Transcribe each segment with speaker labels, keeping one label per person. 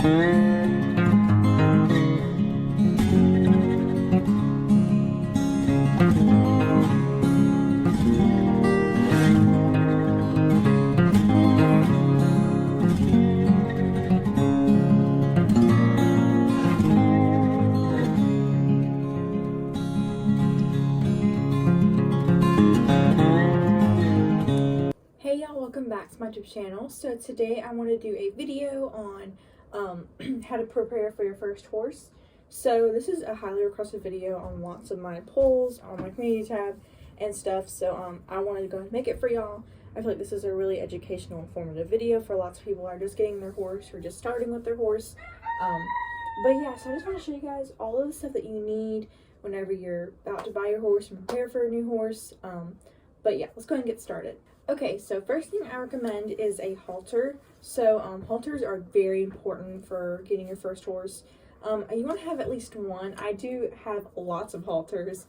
Speaker 1: Hey y'all, welcome back to my YouTube channel. So today I want to do a video on how to prepare for your first horse. So this is a highly requested video on lots of my polls on my community tab and stuff. So I wanted to go and make it for y'all. I feel like this is a really educational, informative video for lots of people who are just getting their horse or just starting with their horse. But yeah, so I just want to show you guys all of the stuff that you need whenever you're about to buy your horse and prepare for a new horse. But yeah, let's go ahead and get started. Okay, so first thing I recommend is a halter. So halters are very important for getting your first horse. You want to have at least one. I do have lots of halters.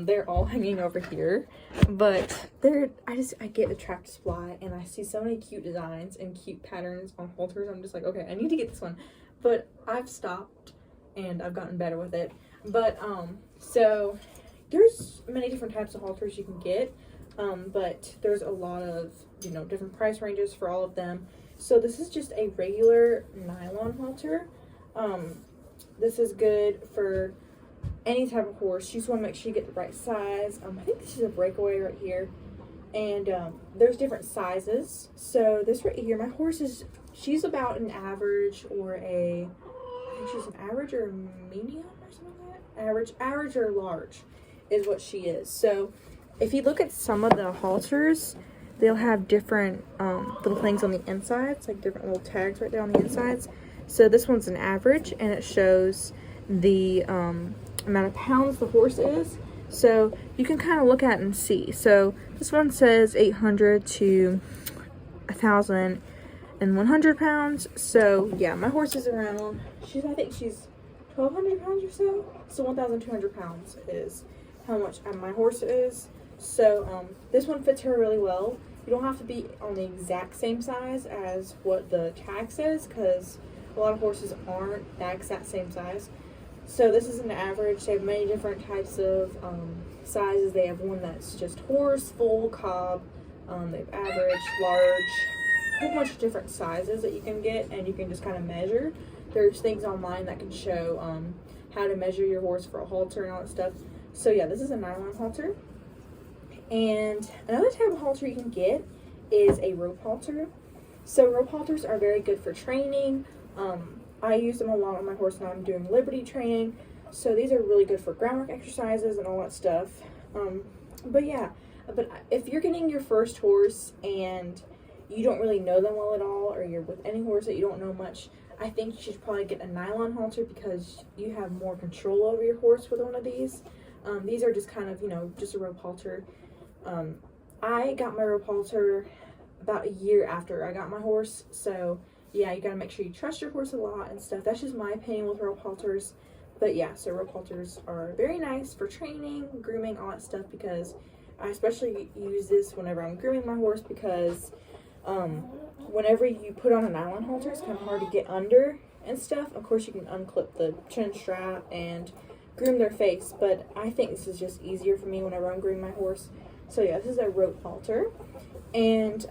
Speaker 1: They're all hanging over here, but I get attracted to fly, and I see so many cute designs and cute patterns on halters. I'm just like, okay, I need to get this one, but I've stopped and I've gotten better with it. But so there's many different types of halters you can get. But there's a lot of, different price ranges for all of them. So this is just a regular nylon halter. This is good for any type of horse. You just want to make sure you get the right size. I think this is a breakaway right here. And there's different sizes. So this right here, my horse she's about an average or I think she's an average or a medium or something like that. Average or large is what she is. So if you look at some of the halters, they'll have different little things on the insides, like different little tags right there on the insides. So this one's an average, and it shows the amount of pounds the horse is. So you can kind of look at it and see. So this one says 800 to 1,100 pounds. So yeah, my horse is around, I think she's 1,200 pounds or so. So 1,200 pounds is how much my horse is. So this one fits her really well. You don't have to be on the exact same size as what the tag says, because a lot of horses aren't that exact same size. So this is an average. They have many different types of sizes. They have one that's just horse, full, cob. They have average, large, a whole bunch of different sizes that you can get, and you can just kind of measure. There's things online that can show how to measure your horse for a halter and all that stuff. So yeah, this is a nylon halter. And another type of halter you can get is a rope halter. So rope halters are very good for training. I use them a lot on my horse when I'm doing liberty training. So these are really good for groundwork exercises and all that stuff. But if you're getting your first horse and you don't really know them well at all, or you're with any horse that you don't know much, I think you should probably get a nylon halter because you have more control over your horse with one of these. These are just kind of, just a rope halter. I got my rope halter about a year after I got my horse. So yeah, you gotta make sure you trust your horse a lot and stuff. That's just my opinion with rope halters. But yeah, so rope halters are very nice for training, grooming, all that stuff, because I especially use this whenever I'm grooming my horse, because whenever you put on a nylon halter, it's kind of hard to get under and stuff. Of course, you can unclip the chin strap and groom their face, but I think this is just easier for me whenever I'm grooming my horse. So yeah, this is a rope halter. And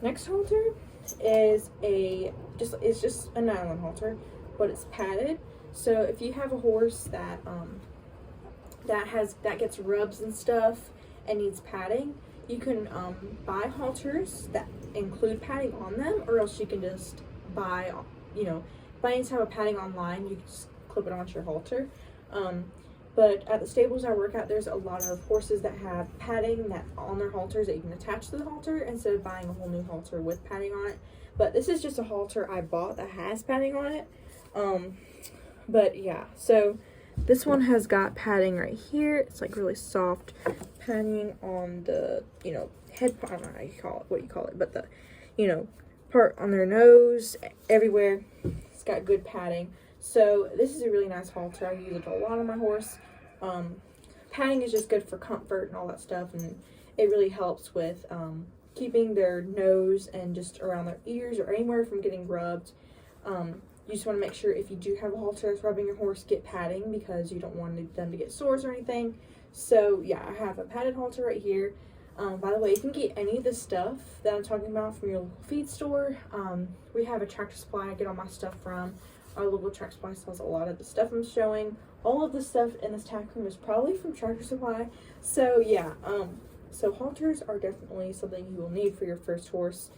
Speaker 1: next halter is just a nylon halter, but it's padded. So if you have a horse that that gets rubs and stuff and needs padding, you can buy halters that include padding on them, or else you can just buy any type of padding online. You can just clip it onto your halter. But at the stables I work at, there's a lot of horses that have padding that on their halters that you can attach to the halter instead of buying a whole new halter with padding on it. But this is just a halter I bought that has padding on it. But yeah, so this one has got padding right here. It's like really soft padding on the, head part. I don't know what you call it, but the, part on their nose, everywhere. It's got good padding. So this is a really nice halter. I use it a lot on my horse. Padding is just good for comfort and all that stuff, and it really helps with keeping their nose and just around their ears or anywhere from getting rubbed. you just want to make sure if you do have a halter that's rubbing your horse, get padding because you don't want them to get sores or anything. So yeah, I have a padded halter right here. By the way, you can get any of the stuff that I'm talking about from your local feed store. We have a Tractor Supply I get all my stuff from. Our local Tractor Supply sells a lot of the stuff I'm showing. All of the stuff in this tack room is probably from Tractor Supply. So yeah, so halters are definitely something you will need for your first horse.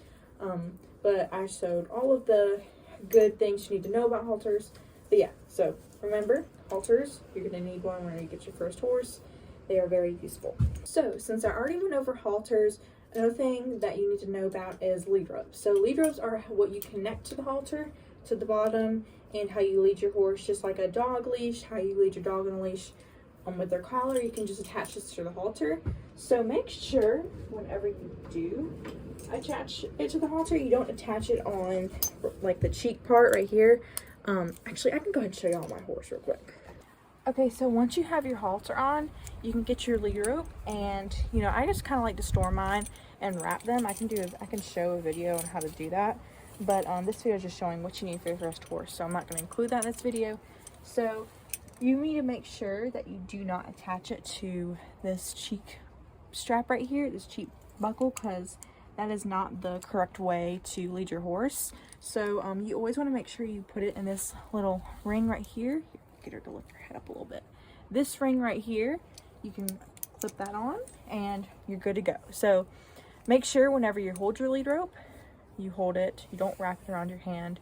Speaker 1: But I showed all of the good things you need to know about halters. But yeah, so remember, halters, you're going to need one when you get your first horse. They are very useful. So since I already went over halters, another thing that you need to know about is lead ropes. So lead ropes are what you connect to the halter, to the bottom, and how you lead your horse, just like a dog leash, how you lead your dog on a leash. With their collar, you can just attach this to the halter. So make sure whenever you do attach it to the halter, you don't attach it on like the cheek part right here. Actually, I can go ahead and show you on my horse real quick. Okay, so once you have your halter on, you can get your lead rope, and you know, I just kind of like to store mine and wrap them. I can show a video on how to do that, but this video is just showing what you need for your first horse, so I'm not going to include that in this video. So you need to make sure that you do not attach it to this cheek strap right here, this cheek buckle, because that is not the correct way to lead your horse. So you always want to make sure you put it in this little ring right here. Get her to lift her head up a little bit. This ring right here, you can clip that on and you're good to go. So make sure whenever you hold your lead rope, you hold it, you don't wrap it around your hand,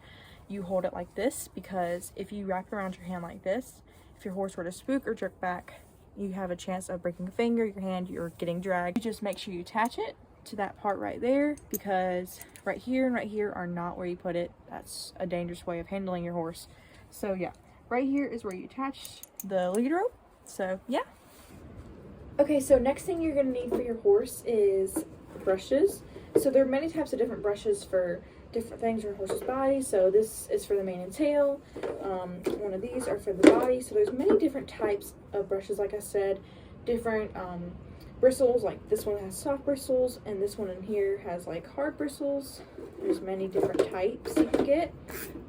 Speaker 1: you hold it like this, because if you wrap it around your hand like this, if your horse were to spook or jerk back, you have a chance of breaking a finger, your hand, you're getting dragged. You just make sure you attach it to that part right there, because right here and right here are not where you put it. That's a dangerous way of handling your horse. So yeah, right here is where you attach the lead rope. So yeah. Okay, so next thing you're going to need for your horse is brushes. So there are many types of different brushes for different things in your horse's body. So this is for the mane and tail. One of these are for the body. So there's many different types of brushes, like I said. Different bristles, like this one has soft bristles, and this one in here has like hard bristles. There's many different types you can get,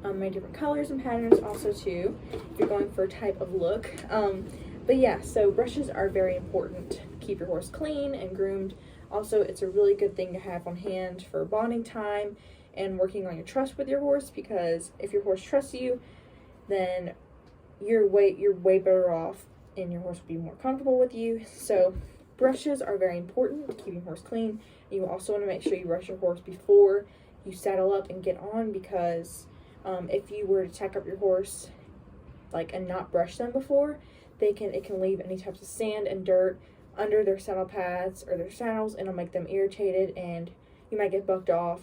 Speaker 1: many different colors and patterns also too, if you're going for a type of look. But yeah, so brushes are very important to keep your horse clean and groomed. Also, it's a really good thing to have on hand for bonding time and working on your trust with your horse, because if your horse trusts you, then you're way better off and your horse will be more comfortable with you. So brushes are very important to keeping your horse clean. You also want to make sure you brush your horse before you saddle up and get on, because if you were to tack up your horse and not brush them before, it can leave any types of sand and dirt under their saddle pads or their saddles, and it'll make them irritated and you might get bucked off,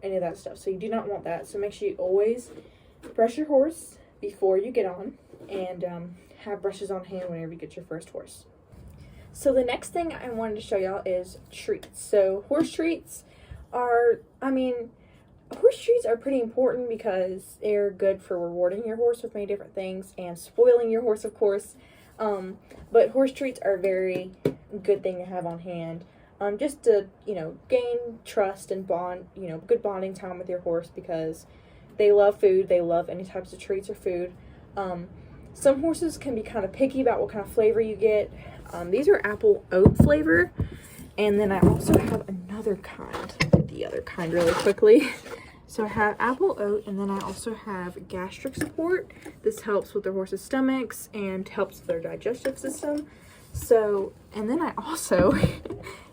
Speaker 1: any of that stuff. So you do not want that. So make sure you always brush your horse before you get on, and have brushes on hand whenever you get your first horse. So the next thing I wanted to show y'all is treats. So horse treats are pretty important because they're good for rewarding your horse with many different things and spoiling your horse, of course. But horse treats are a very good thing to have on hand, just to, gain trust and bond, good bonding time with your horse, because they love food. They love any types of treats or food. Some horses can be kind of picky about what kind of flavor you get. These are apple oat flavor. And then I also have another kind. I'll get the other kind really quickly. So I have apple oat, and then I also have gastric support. This helps with their horse's stomachs and helps their digestive system. So, and then I also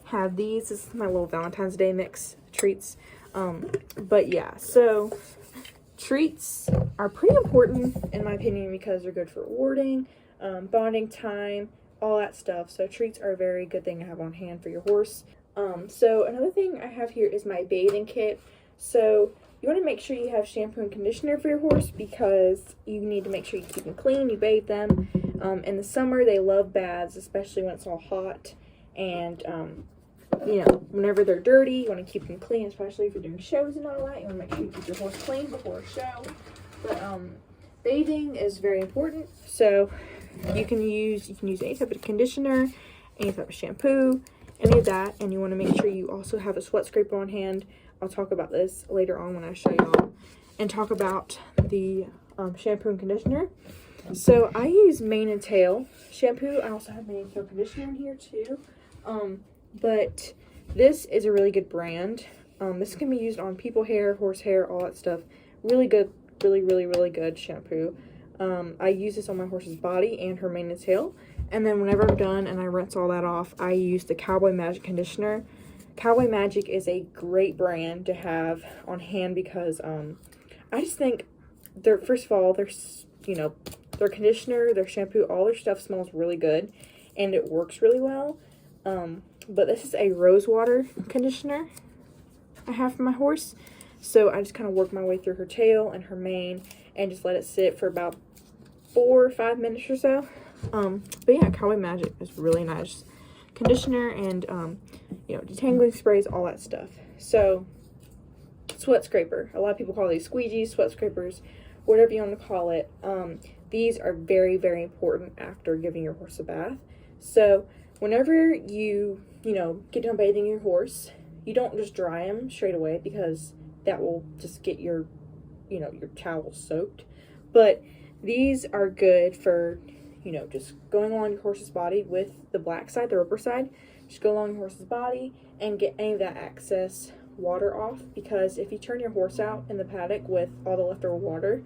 Speaker 1: have these. This is my little Valentine's Day mix treats. But yeah, so treats are pretty important in my opinion, because they're good for rewarding, bonding time, all that stuff. So treats are a very good thing to have on hand for your horse. So another thing I have here is my bathing kit. So you want to make sure you have shampoo and conditioner for your horse, because you need to make sure you keep them clean, you bathe them. In the summer, they love baths, especially when it's all hot. And, whenever they're dirty, you want to keep them clean, especially if you're doing shows and all that. You want to make sure you keep your horse clean before a show. But bathing is very important. So you can use any type of conditioner, any type of shampoo, any of that. And you want to make sure you also have a sweat scraper on hand. I'll talk about this later on when I show y'all, and talk about the shampoo and conditioner. So I use mane and tail shampoo. I also have mane and tail conditioner in here too. But this is a really good brand. This can be used on people hair, horse hair, all that stuff. Really good, really good shampoo. I use this on my horse's body and her mane and tail. And then whenever I'm done and I rinse all that off, I use the Cowboy Magic conditioner. Cowboy Magic is a great brand to have on hand because I just think first of all, their conditioner, their shampoo, all their stuff smells really good and it works really well. But this is a rose water conditioner I have for my horse. So I just kind of work my way through her tail and her mane and just let it sit for about 4 or 5 minutes or so. But yeah, Cowboy Magic is really nice conditioner and, detangling sprays, all that stuff. So, sweat scraper. A lot of people call these squeegees, sweat scrapers, whatever you want to call it. These are very, very important after giving your horse a bath. So, whenever you, get done bathing your horse, you don't just dry him straight away because that will just get your towel soaked. But these are good for, just going along your horse's body with the black side, the ripper side. Just go along your horse's body and get any of that excess water off, because if you turn your horse out in the paddock with all the leftover water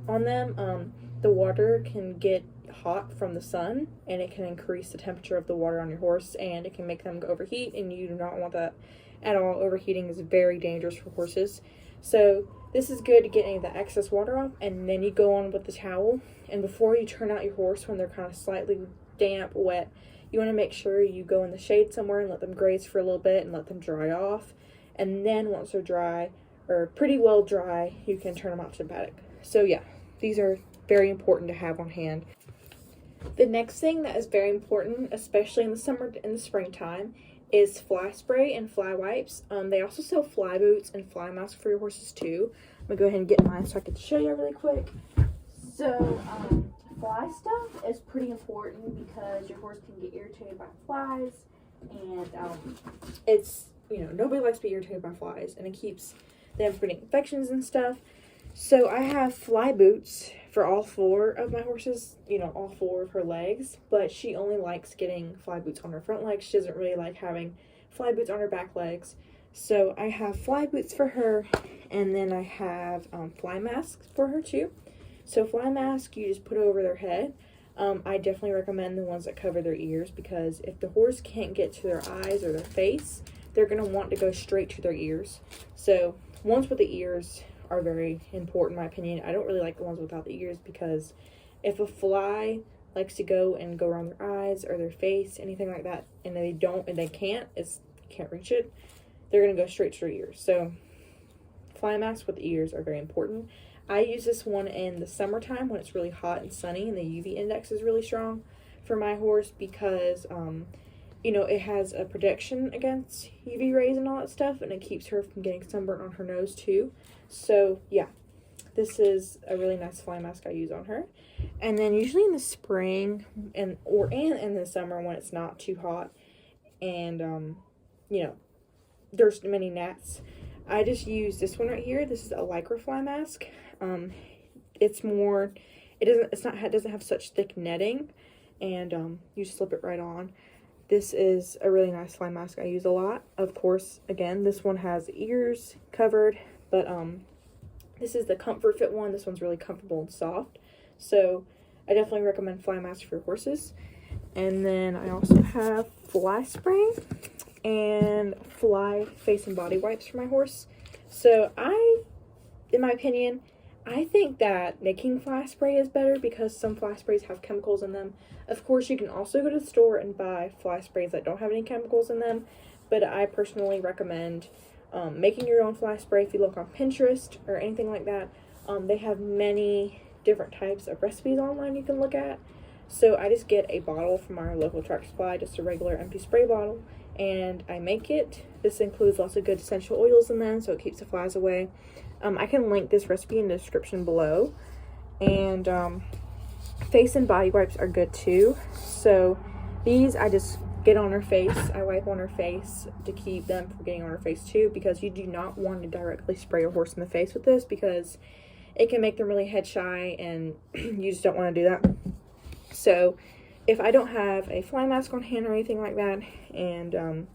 Speaker 1: on them, the water can get hot from the sun and it can increase the temperature of the water on your horse and it can make them overheat, and you do not want that at all. Overheating is very dangerous for horses. So this is good to get any of the excess water off, and then you go on with the towel, and before you turn out your horse when they're kind of slightly damp, wet, you want to make sure you go in the shade somewhere and let them graze for a little bit and let them dry off. And then once they're dry, or pretty well dry, you can turn them out to the paddock. So yeah, these are very important to have on hand. The next thing that is very important, especially in the summer and the springtime, is fly spray and fly wipes. They also sell fly boots and fly masks for your horses too. I'm gonna go ahead and get mine so I can show you really quick. So, fly stuff is pretty important because your horse can get irritated by flies, and it's, nobody likes to be irritated by flies, and it keeps them from getting infections and stuff. So I have fly boots for all 4 of my horses, all 4 of her legs, but she only likes getting fly boots on her front legs. She doesn't really like having fly boots on her back legs. So I have fly boots for her, and then I have fly masks for her too. So fly mask, you just put over their head. I definitely recommend the ones that cover their ears, because if the horse can't get to their eyes or their face, they're going to want to go straight to their ears. So ones with the ears are very important in my opinion. I don't really like the ones without the ears, because if a fly likes to go around their eyes or their face, anything like that, and they can't reach it, they're going to go straight to their ears. So fly masks with the ears are very important. I use this one in the summertime when it's really hot and sunny and the UV index is really strong for my horse, because it has a protection against UV rays and all that stuff, and it keeps her from getting sunburnt on her nose too. So yeah, this is a really nice fly mask I use on her. And then usually in the spring and in the summer when it's not too hot and there's many gnats, I just use this one right here. This is a lycra fly mask. It doesn't have such thick netting, and you just slip it right on. This is a really nice fly mask I use a lot. Of course, again, this one has ears covered, but this is the Comfort Fit one. This one's really comfortable and soft. So I definitely recommend fly masks for your horses. And then I also have fly spray and fly face and body wipes for my horse. So in my opinion, I think that making fly spray is better because some fly sprays have chemicals in them. Of course, you can also go to the store and buy fly sprays that don't have any chemicals in them, but I personally recommend making your own fly spray. If you look on Pinterest or anything like that, they have many different types of recipes online you can look at. So I just get a bottle from our local Tractor Supply, just a regular empty spray bottle, and I make it. This includes lots of good essential oils in them, so it keeps the flies away. I can link this recipe in the description below. And face and body wipes are good too. So these I just get on her face. I wipe on her face to keep them from getting on her face too, because you do not want to directly spray your horse in the face with this, because it can make them really head shy, and you just don't want to do that. So if I don't have a fly mask on hand or anything like that, and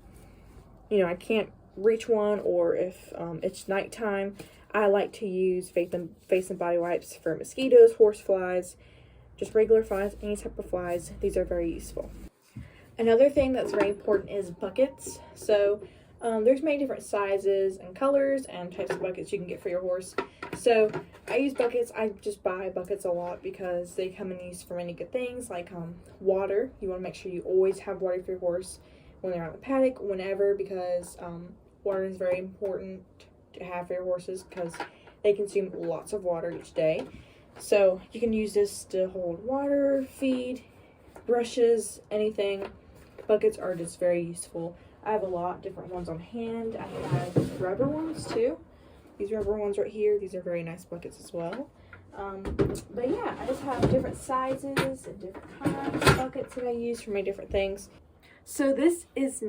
Speaker 1: you know, I can't reach one, or if it's nighttime, I like to use face and body wipes for mosquitoes, horse flies, just regular flies, any type of flies. These are very useful. Another thing that's very important is buckets. So there's many different sizes and colors and types of buckets you can get for your horse. So I use buckets. I just buy buckets a lot because they come in use for many good things, like water. You want to make sure you always have water for your horse when they're out in the paddock, whenever, because water is very important to have for your horses because they consume lots of water each day. So you can use this to hold water, feed, brushes, anything. Buckets are just very useful. I have a lot of different ones on hand. I have rubber ones too. These rubber ones right here, these are very nice buckets as well. But yeah, I just have different sizes and different kinds of buckets that I use for my different things. So this is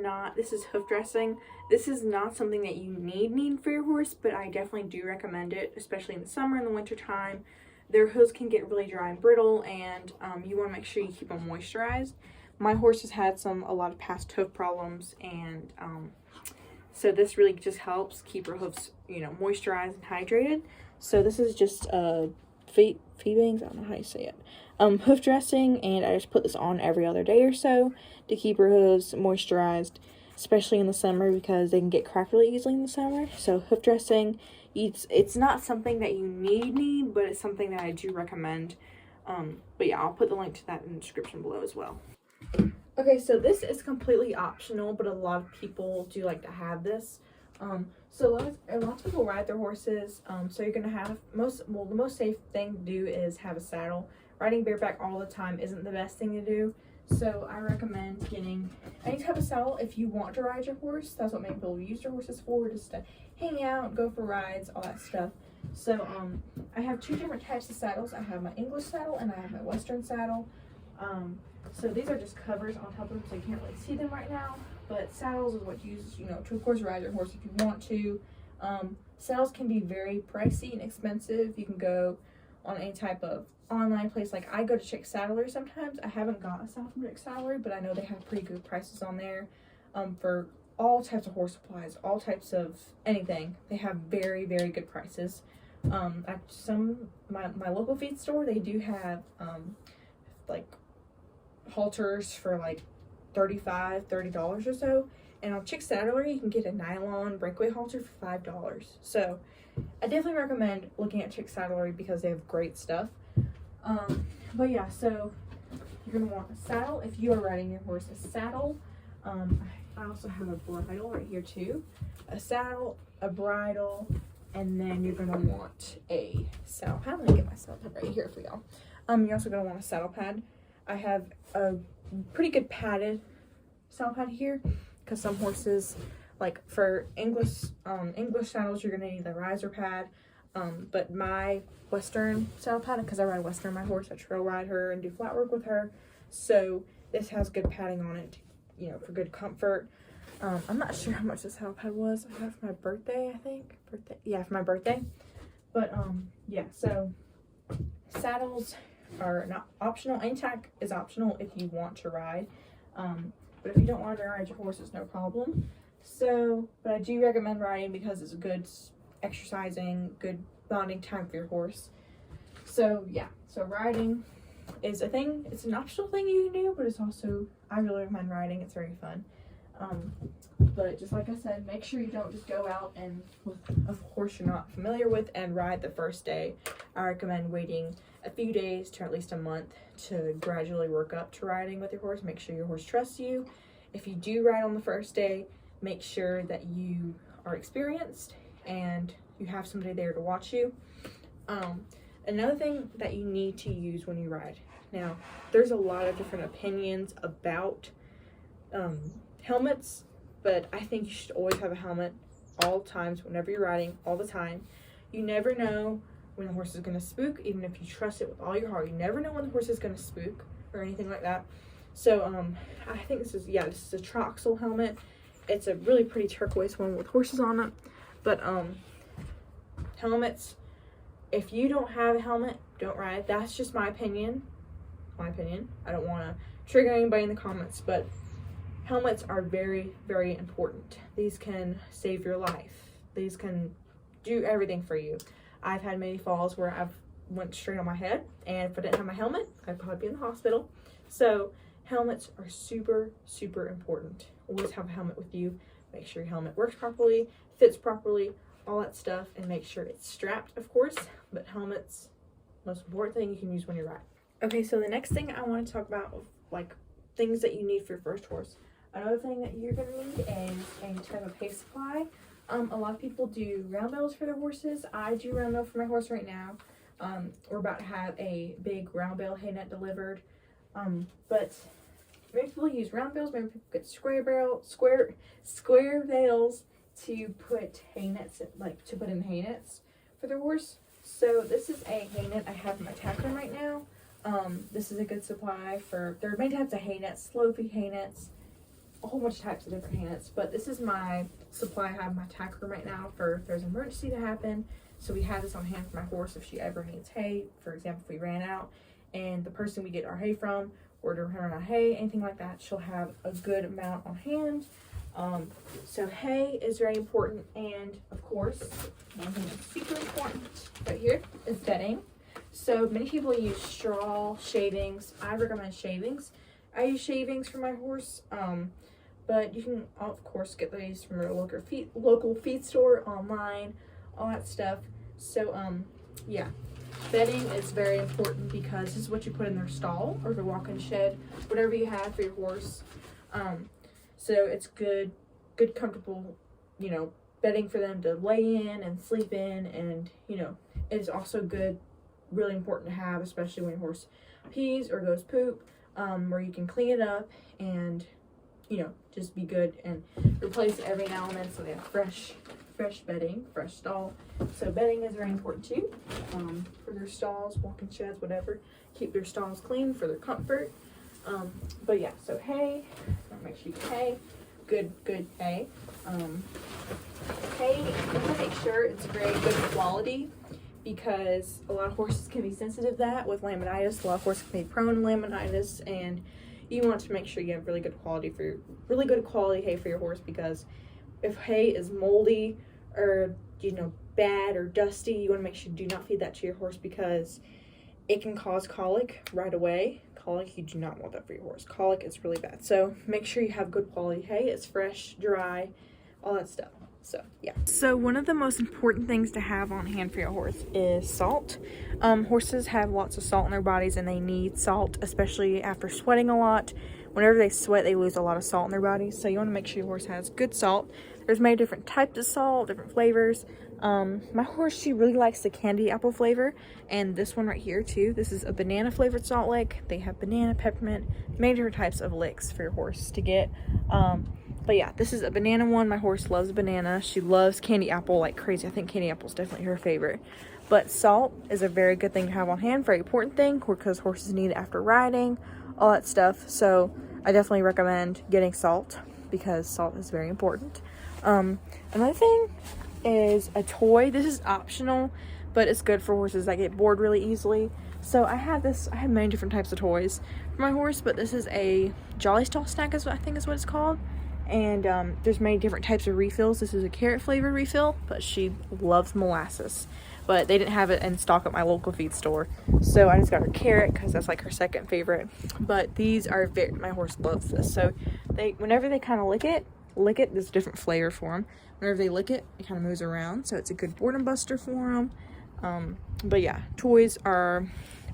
Speaker 1: hoof dressing. This is not something that you need for your horse, but I definitely do recommend it, especially in the summer and the winter time. Their hooves can get really dry and brittle, and you want to make sure you keep them moisturized. My horse has had a lot of past hoof problems, and so this really just helps keep her hoofs, you know, moisturized and hydrated. So this is just feet bangs, I don't know how you say it. Hoof dressing, and I just put this on every other day or so to keep her hooves moisturized, especially in the summer because they can get cracked really easily in the summer. So hoof dressing, it's not something that you need, but it's something that I do recommend. But yeah, I'll put the link to that in the description below as well. Okay, so this is completely optional, but a lot of people do like to have this. So a lot of people ride their horses. So you're gonna have the most safe thing to do is have a saddle. Riding bareback all the time isn't the best thing to do. So I recommend getting any type of saddle if you want to ride your horse. That's what many people use their horses for, just to hang out, go for rides, all that stuff. So I have two different types of saddles. I have my English saddle and I have my Western saddle. So these are just covers on top of them, so you can't really see them right now. But saddles is what you use, you know, to of course ride your horse if you want to. Saddles can be very pricey and expensive. You can go on any type of online place. Like I go to Chick Saddlery sometimes. I haven't got a saddle from Chick Saddlery, but I know they have pretty good prices on there for all types of horse supplies, all types of anything. They have very, very good prices. My local feed store, they do have like halters for like $30 or so, and on Chick Saddlery you can get a nylon breakaway halter for $5. So I definitely recommend looking at Chick Saddlery because they have great stuff. But yeah, so you're gonna want a saddle if you are riding your horse. A saddle. I also have a bridle right here too. A saddle, a bridle, and then you're gonna want a saddle pad. Let me get my saddle pad right here for y'all. You're also gonna want a saddle pad. I have a pretty good padded saddle pad here because some horses, like for English saddles, you're gonna need the riser pad. But my Western saddle pad, because I ride Western my horse, I trail ride her and do flat work with her, so this has good padding on it, you know, for good comfort. I'm not sure how much this saddle pad was. I got it for my birthday, I think. For my birthday. But yeah, so saddles are not optional. Any tack is optional if you want to ride. But if you don't want to ride your horse, it's no problem. So, but I do recommend riding because it's a good exercising, good bonding time for your horse. So yeah, so riding is a thing. It's an optional thing you can do, but it's also, I really recommend riding. It's very fun. But just like I said, make sure you don't just go out and with a horse you're not familiar with and ride the first day. I recommend waiting a few days to at least a month to gradually work up to riding with your horse. Make sure your horse trusts you. If you do ride on the first day, make sure that you are experienced and you have somebody there to watch you. Another thing that you need to use when you ride. Now, there's a lot of different opinions about helmets, but I think you should always have a helmet all times, whenever you're riding, all the time. You never know when the horse is going to spook, even if you trust it with all your heart. You never know when the horse is going to spook or anything like that. So I think this is a Troxel helmet. It's a really pretty turquoise one with horses on it. But helmets, if you don't have a helmet, don't ride. That's just my opinion. I don't want to trigger anybody in the comments, but helmets are very, very important. These can save your life. These can do everything for you. I've had many falls where I've went straight on my head, and if I didn't have my helmet, I'd probably be in the hospital. So helmets are super, super important. Always have a helmet with you. Make sure your helmet works properly, fits properly, all that stuff, and make sure it's strapped, of course. But helmets, most important thing you can use when you're riding. Okay, so the next thing I want to talk about, like, things that you need for your first horse. Another thing that you're going to need is a type of hay supply. A lot of people do round bales for their horses. I do round bale for my horse right now. We're about to have a big round bale hay net delivered. But maybe people use round bales, maybe people get square bales to put hay nets, to put in hay nets for their horse. So this is a hay net I have in my tack room right now. This is a good supply for, there are many types of hay nets, slow feed hay nets, a whole bunch of types of different hay nets, but this is my supply I have in my tack room right now for if there's an emergency to happen. So we have this on hand for my horse if she ever needs hay. For example, if we ran out and the person we get our hay from were to run out of hay, anything like that, she'll have a good amount on hand. So hay is very important, and of course, one thing that's super important right here is bedding. So many people use straw shavings. I recommend shavings. I use shavings for my horse, but you can of course get these from your local feed store, online, all that stuff. So yeah, bedding is very important because this is what you put in their stall or their walk-in shed, whatever you have for your horse. So it's good, comfortable, bedding for them to lay in and sleep in, and it's also good, really important to have, especially when your horse pees or goes poop, where you can clean it up and just be good and replace it every now and then so they have fresh bedding, fresh stall. So bedding is very important too, for their stalls, walk-in sheds, whatever. Keep their stalls clean for their comfort. But yeah, so hay, make sure you get hay, good hay. Hay, you want to make sure it's very good quality, because a lot of horses can be sensitive to that with laminitis. A lot of horses can be prone to laminitis, and you want to make sure you have really good quality hay for your horse, because if hay is moldy or bad or dusty, you want to make sure you do not feed that to your horse, because it can cause colic right away. Colic, you do not want that for your horse. Colic is really bad. So make sure you have good quality hay. It's fresh, dry, all that stuff. So yeah. So one of the most important things to have on hand for your horse is salt. Horses have lots of salt in their bodies, and they need salt, especially after sweating a lot. Whenever they sweat, they lose a lot of salt in their bodies. So you want to make sure your horse has good salt. There's many different types of salt, different flavors. My horse, she really likes the candy apple flavor, and this one right here too. This is a banana flavored salt lick. They have banana, peppermint, many different types of licks for your horse to get. But yeah, this is a banana one. My horse loves banana. She loves candy apple like crazy. I think candy apple is definitely her favorite. But salt is a very good thing to have on hand, very important thing, because horses need it after riding, all that stuff. So I definitely recommend getting salt, because salt is very important. Another thing is a toy. This is optional, but it's good for horses that get bored really easily. So I have many different types of toys for my horse, but this is a Jolly Stall snack, I think is what it's called. And there's many different types of refills. This is a carrot flavored refill, but she loves molasses. But they didn't have it in stock at my local feed store, so I just got her carrot because that's like her second favorite. But these are my horse loves this. So whenever they kind of lick it, there's a different flavor for them. Whenever they lick it, it kind of moves around, so it's a good boredom buster for them. But yeah,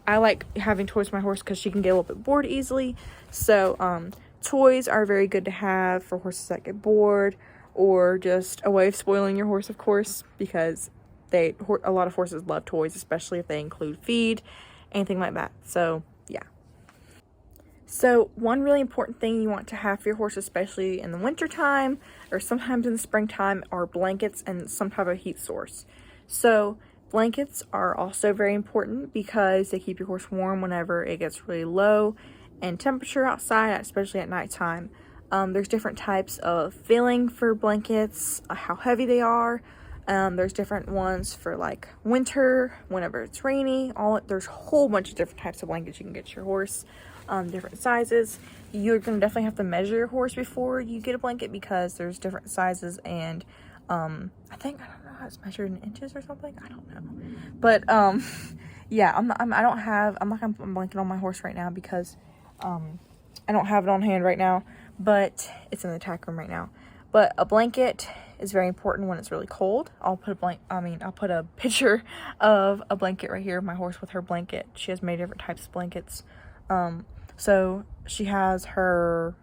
Speaker 1: I like having toys for my horse because she can get a little bit bored easily. So toys are very good to have for horses that get bored, or just a way of spoiling your horse, of course, because a lot of horses love toys, especially if they include feed, anything like that. So yeah. So one really important thing you want to have for your horse, especially in the winter time or sometimes in the springtime, are blankets and some type of heat source. So blankets are also very important because they keep your horse warm whenever it gets really low in temperature outside, especially at nighttime. There's different types of filling for blankets, how heavy they are, There's different ones for like winter, whenever it's rainy. There's a whole bunch of different types of blankets you can get your horse, different sizes. You're gonna definitely have to measure your horse before you get a blanket, because there's different sizes, and I don't know how it's measured in inches or something. I don't know, but yeah, I'm not gonna put a blanket on my horse right now because I don't have it on hand right now, but it's in the tack room right now. But a blanket is very important when it's really cold. I'll put a picture of a blanket right here of my horse with her blanket. She has many different types of blankets. So she has her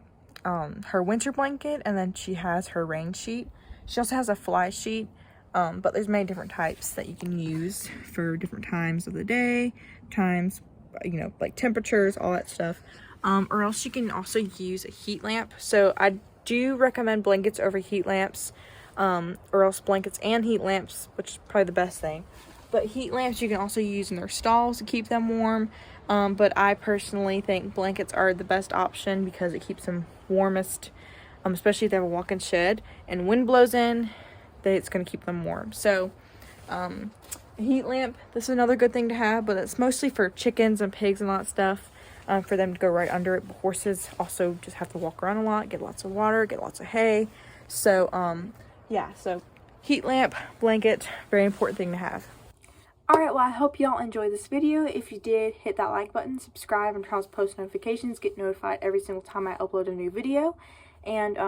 Speaker 1: winter blanket, and then she has her rain sheet. She also has a fly sheet, but there's many different types that you can use for different times of the day, like temperatures, all that stuff. Or else you can also use a heat lamp. So I do recommend blankets over heat lamps, or else blankets and heat lamps, which is probably the best thing. But heat lamps you can also use in their stalls to keep them warm. But I personally think blankets are the best option because it keeps them warmest, especially if they have a walk-in shed and wind blows in, it's going to keep them warm. So a heat lamp, this is another good thing to have, but it's mostly for chickens and pigs and all that stuff, for them to go right under it. But horses also just have to walk around a lot, get lots of water, get lots of hay. So yeah, so heat lamp, blanket, very important thing to have. Alright, well, I hope y'all enjoyed this video. If you did, hit that like button, subscribe, and turn on post notifications. Get notified every single time I upload a new video. And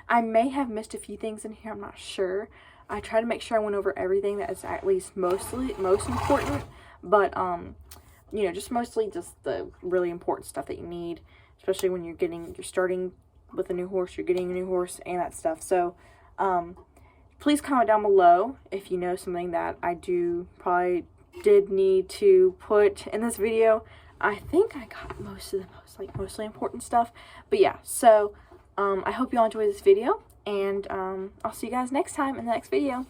Speaker 1: I may have missed a few things in here, I'm not sure. I try to make sure I went over everything that is at least most important. But, you know, mostly just the really important stuff that you need. Especially when you're starting with a new horse, you're getting a new horse, and that stuff. So, please comment down below if you know something that I probably did need to put in this video. I think I got most of the mostly important stuff. But yeah, so I hope you all enjoyed this video, and I'll see you guys next time in the next video.